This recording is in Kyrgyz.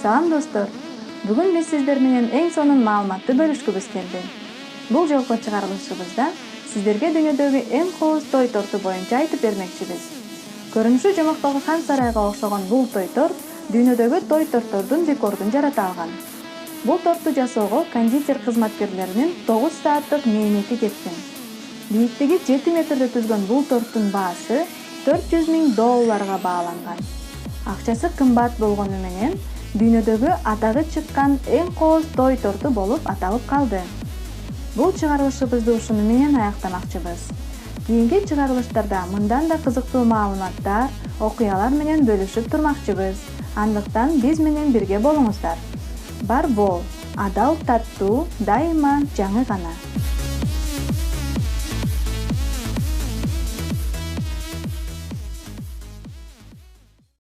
Салам достор. Бүгүн биз сиздер менен эң сонун маалыматты бөлүшкүбүз келди. Бул жолку чыгарылышыбызда сиздерге дүйнөдөгү эң кооз той торту боюнча айтып бермекчибиз. Көрүнүшү жомоктогу хан сарайга окшогон бул той торт дүйнөдөгү той тортордун рекордун жарата алган. Бул торту жасоого кондитер кызматкерлеринин 9 сааттык мээнети кеткен. Бийиктиги 7 метрди түзгөн бул торттун баасы $400,000 бааланган. Акчасы кымбат болгону менен дүйнөдөгү атагы чыккан эң кооз той торту болуп аталып калды. Бул чыгарылышыбызды ушуну менен аяктамакчыбыз. Кийинки чыгарылыштарда мындан да кызыктуу маалыматтар, окуялар менен бөлүшүп турмакчыбыз. Андыктан биз менен бирге болуңуздар. Бар бол, адал таттуу, дайыма жаңы гана.